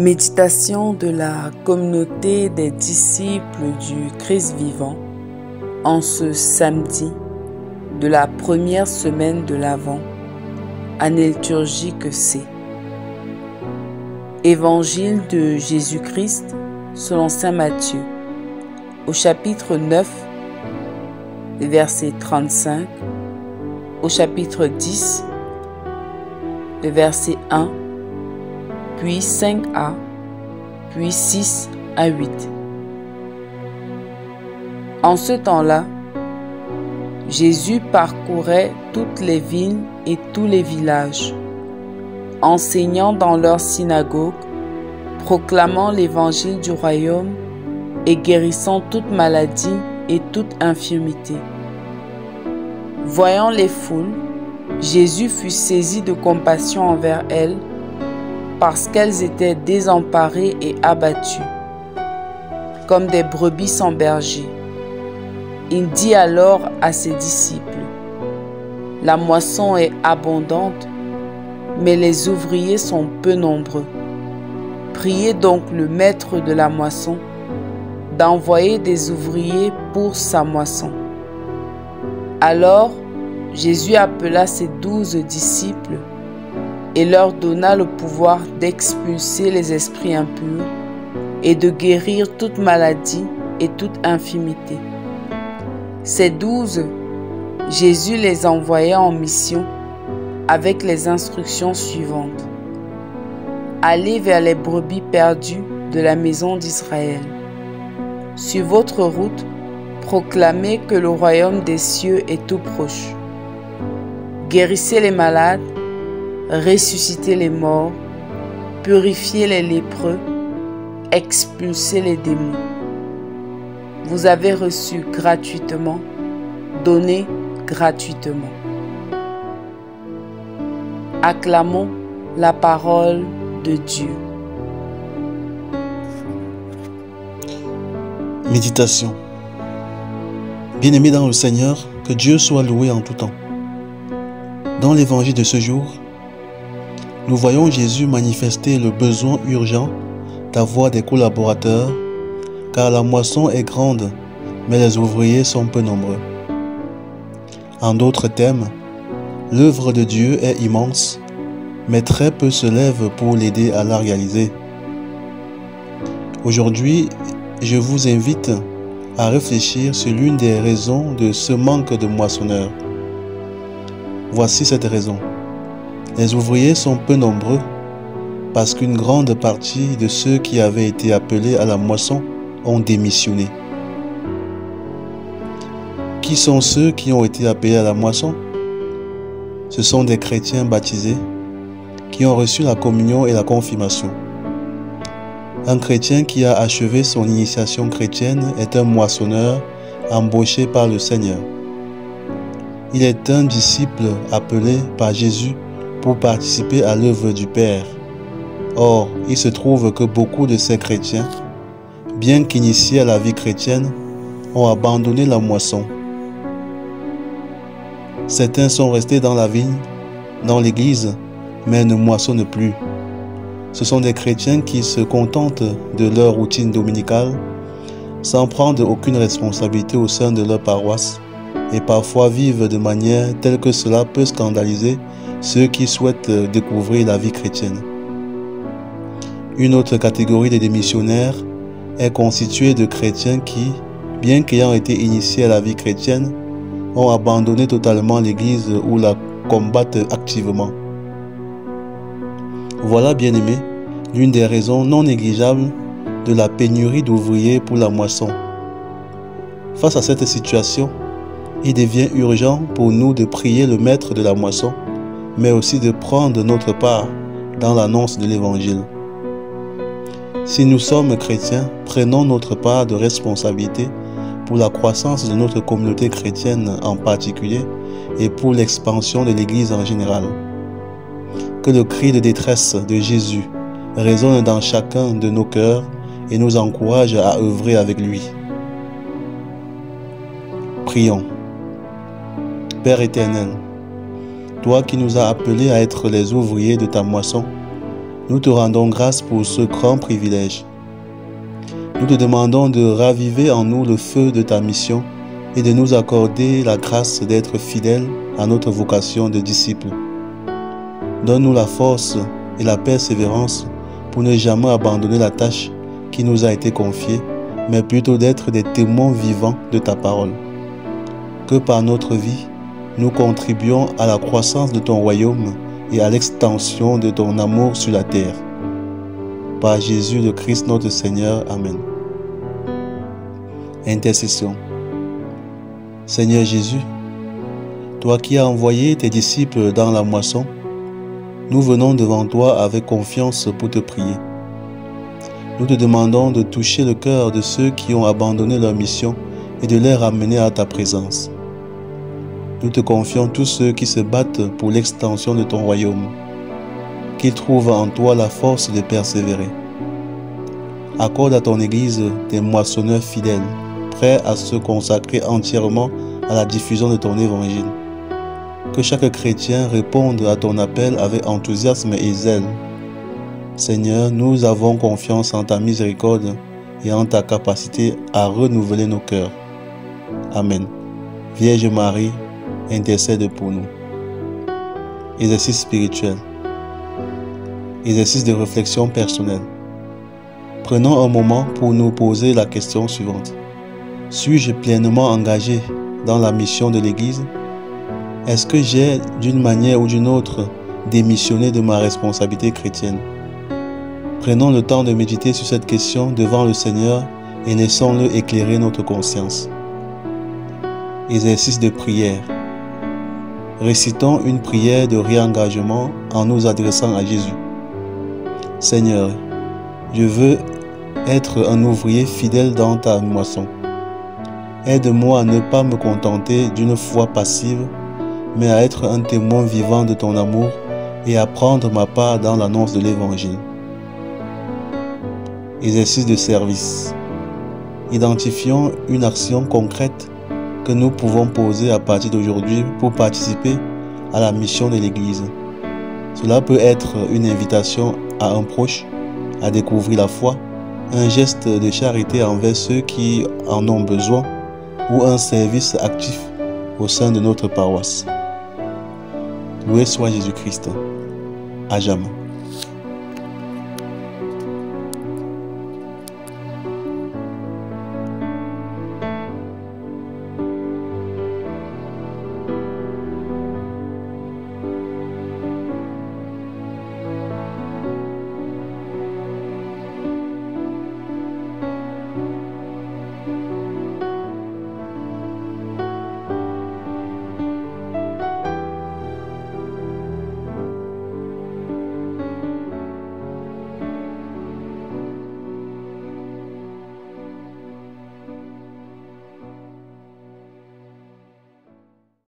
Méditation de la communauté des disciples du Christ vivant en ce samedi de la première semaine de l'Avent, année liturgique C. Évangile de Jésus-Christ selon saint Matthieu, au chapitre 9, verset 35, au chapitre 10, verset 1, puis 5a, puis 6 à 8. En ce temps-là, Jésus parcourait toutes les villes et tous les villages, enseignant dans leurs synagogues, proclamant l'évangile du royaume et guérissant toute maladie et toute infirmité. Voyant les foules, Jésus fut saisi de compassion envers elles, parce qu'elles étaient désemparées et abattues, comme des brebis sans berger. Il dit alors à ses disciples: « La moisson est abondante, mais les ouvriers sont peu nombreux. Priez donc le maître de la moisson d'envoyer des ouvriers pour sa moisson. » Alors Jésus appela ses 12 disciples et leur donna le pouvoir d'expulser les esprits impurs et de guérir toute maladie et toute infirmité. Ces 12, Jésus les envoya en mission avec les instructions suivantes. Allez vers les brebis perdues de la maison d'Israël. Sur votre route, proclamez que le royaume des cieux est tout proche. Guérissez les malades, ressuscitez les morts, purifiez les lépreux, expulsez les démons. Vous avez reçu gratuitement, donnez gratuitement. Acclamons la parole de Dieu. Méditation. Bien-aimés dans le Seigneur, que Dieu soit loué en tout temps. Dans l'évangile de ce jour, nous voyons Jésus manifester le besoin urgent d'avoir des collaborateurs, car la moisson est grande, mais les ouvriers sont peu nombreux. En d'autres termes, l'œuvre de Dieu est immense, mais très peu se lèvent pour l'aider à la réaliser. Aujourd'hui, je vous invite à réfléchir sur l'une des raisons de ce manque de moissonneurs. Voici cette raison. Les ouvriers sont peu nombreux parce qu'une grande partie de ceux qui avaient été appelés à la moisson ont démissionné. Qui sont ceux qui ont été appelés à la moisson? Ce sont des chrétiens baptisés qui ont reçu la communion et la confirmation. Un chrétien qui a achevé son initiation chrétienne est un moissonneur embauché par le Seigneur. Il est un disciple appelé par Jésus pour participer à l'œuvre du Père. Or, il se trouve que beaucoup de ces chrétiens, bien qu'initiés à la vie chrétienne, ont abandonné la moisson. Certains sont restés dans la vigne, dans l'église, mais ne moissonnent plus. Ce sont des chrétiens qui se contentent de leur routine dominicale, sans prendre aucune responsabilité au sein de leur paroisse, et parfois vivent de manière telle que cela peut scandaliser ceux qui souhaitent découvrir la vie chrétienne. Une autre catégorie de démissionnaires est constituée de chrétiens qui, bien qu'ayant été initiés à la vie chrétienne, ont abandonné totalement l'Église ou la combattent activement. Voilà, bien-aimés, l'une des raisons non négligeables de la pénurie d'ouvriers pour la moisson. Face à cette situation, il devient urgent pour nous de prier le maître de la moisson, mais aussi de prendre notre part dans l'annonce de l'Évangile. Si nous sommes chrétiens, prenons notre part de responsabilité pour la croissance de notre communauté chrétienne en particulier et pour l'expansion de l'Église en général. Que le cri de détresse de Jésus résonne dans chacun de nos cœurs et nous encourage à œuvrer avec lui. Prions. Père éternel, toi qui nous as appelés à être les ouvriers de ta moisson, Nous te rendons grâce pour ce grand privilège. Nous te demandons de raviver en nous le feu de ta mission et de nous accorder la grâce d'être fidèles à notre vocation de disciples. Donne-nous la force et la persévérance pour ne jamais abandonner la tâche qui nous a été confiée, mais plutôt d'être des témoins vivants de ta parole. Que par notre vie, nous contribuions à la croissance de ton royaume et à l'extension de ton amour sur la terre. Par Jésus le Christ notre Seigneur. Amen. Intercession. Seigneur Jésus, toi qui as envoyé tes disciples dans la moisson, nous venons devant toi avec confiance pour te prier. Nous te demandons de toucher le cœur de ceux qui ont abandonné leur mission et de les ramener à ta présence. Nous te confions tous ceux qui se battent pour l'extension de ton royaume, qu'ils trouvent en toi la force de persévérer. Accorde à ton Église des moissonneurs fidèles, prêts à se consacrer entièrement à la diffusion de ton évangile. Que chaque chrétien réponde à ton appel avec enthousiasme et zèle. Seigneur, nous avons confiance en ta miséricorde et en ta capacité à renouveler nos cœurs. Amen. Vierge Marie, intercède pour nous. Exercice spirituel. Exercice de réflexion personnelle. Prenons un moment pour nous poser la question suivante. Suis-je pleinement engagé dans la mission de l'Église? Est-ce que j'ai, d'une manière ou d'une autre, démissionné de ma responsabilité chrétienne? Prenons le temps de méditer sur cette question devant le Seigneur et laissons-le éclairer notre conscience. Exercice de prière. Récitons une prière de réengagement en nous adressant à Jésus. Seigneur, je veux être un ouvrier fidèle dans ta moisson. Aide-moi à ne pas me contenter d'une foi passive, mais à être un témoin vivant de ton amour et à prendre ma part dans l'annonce de l'Évangile. Exercice de service. Identifions une action concrète que nous pouvons poser à partir d'aujourd'hui pour participer à la mission de l'Église. Cela peut être une invitation à un proche à découvrir la foi, un geste de charité envers ceux qui en ont besoin ou un service actif au sein de notre paroisse. Loué soit Jésus-Christ. À jamais.